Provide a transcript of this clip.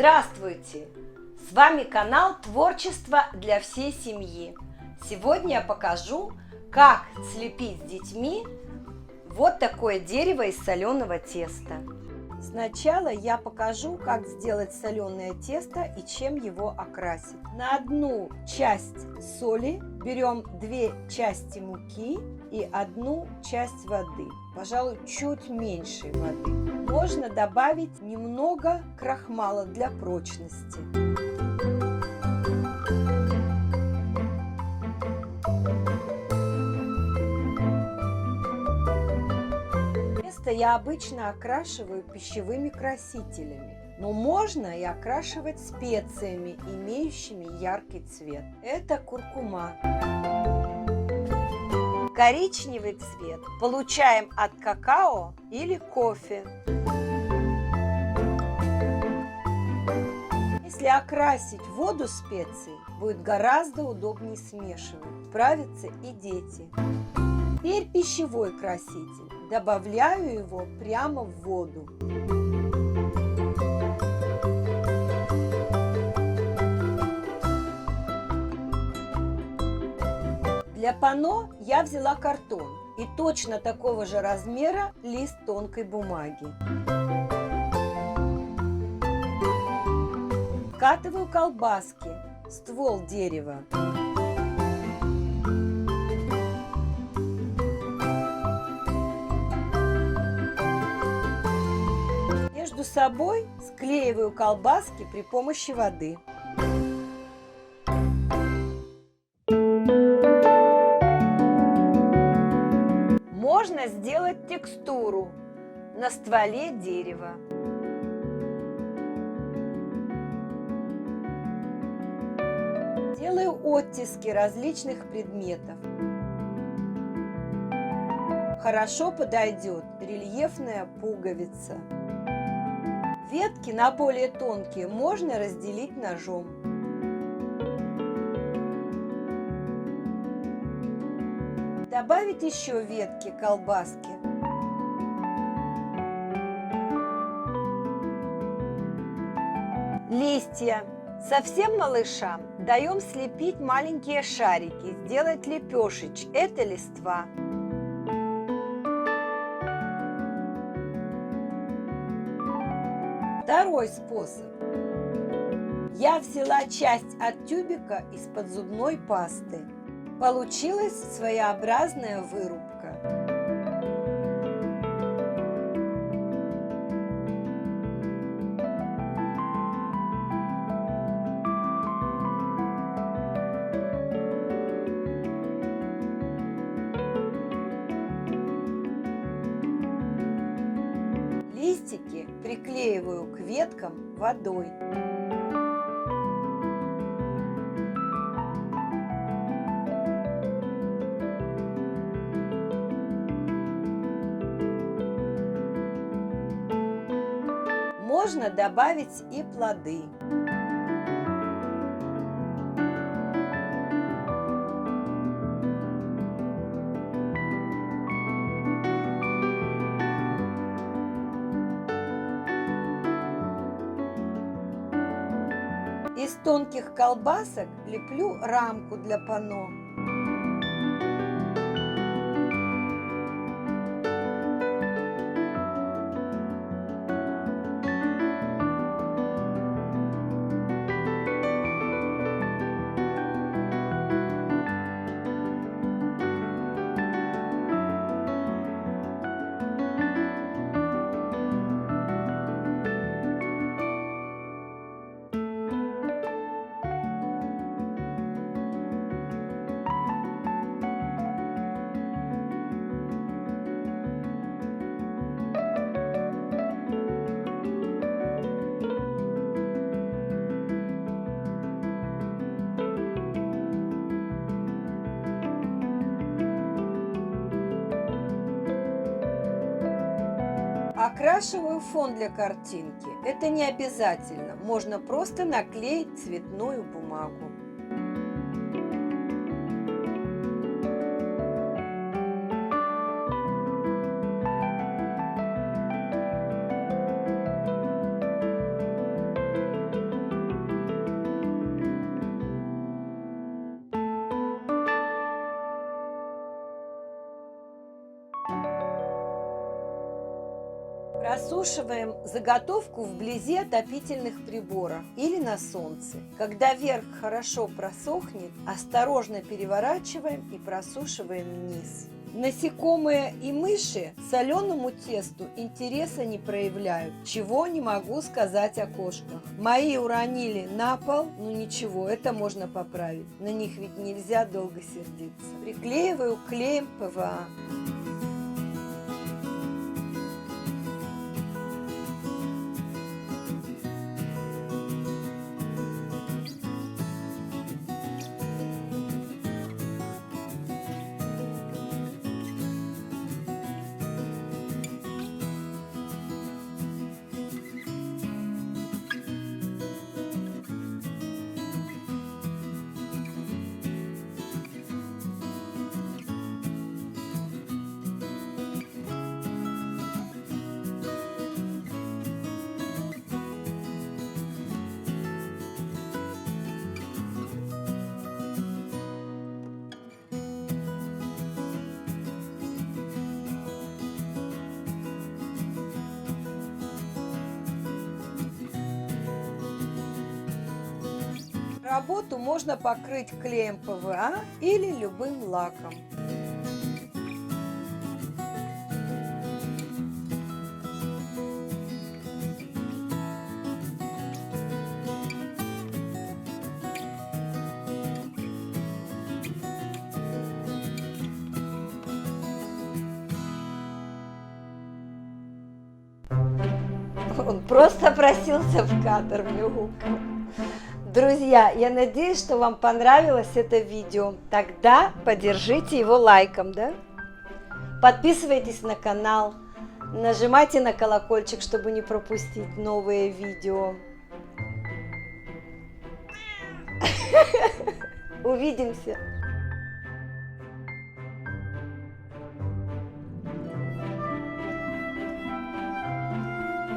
Здравствуйте! С вами канал Творчество для всей семьи. Сегодня я покажу, как слепить с детьми вот такое дерево из соленого теста. Сначала я покажу, как сделать соленое тесто и чем его окрасить. На одну часть соли берем 2 части муки и 1 часть воды. Пожалуй, чуть меньше воды. Можно добавить немного крахмала для прочности. Тесто я обычно окрашиваю пищевыми красителями, но можно и окрашивать специями, имеющими яркий цвет. Это куркума. Коричневый цвет получаем от какао или кофе. Если окрасить воду специей, будет гораздо удобнее смешивать. Справятся и дети. Теперь пищевой краситель. Добавляю его прямо в воду. Для панно я взяла картон и точно такого же размера лист тонкой бумаги. Скатываю колбаски, ствол дерева. Между собой склеиваю колбаски при помощи воды. Можно сделать текстуру на стволе дерева. Делаю оттиски различных предметов. Хорошо подойдет рельефная пуговица. Ветки на более тонкие можно разделить ножом. Добавить еще ветки колбаски. Листья. Совсем малышам даем слепить маленькие шарики, сделать лепешечки. Это листва. Второй способ. Я взяла часть от тюбика из-под зубной пасты. Получилась своеобразная вырубка. Листики приклеиваю к веткам водой. Можно добавить и плоды. Из тонких колбасок леплю рамку для панно. Окрашиваю фон для картинки. Это не обязательно. Можно просто наклеить цветную бумагу. Просушиваем заготовку вблизи отопительных приборов или на солнце. Когда верх хорошо просохнет, осторожно переворачиваем и просушиваем низ. Насекомые и мыши к соленому тесту интереса не проявляют, чего не могу сказать о кошках. Мои уронили на пол, ну ничего, это можно поправить. На них ведь нельзя долго сердиться. Приклеиваю клеем ПВА. Работу можно покрыть клеем ПВА или любым лаком. Он просто просился в кадр, мяукал. Друзья, я надеюсь, что вам понравилось это видео. Тогда поддержите его лайком, да? Подписывайтесь на канал, нажимайте на колокольчик, чтобы не пропустить новые видео. Увидимся!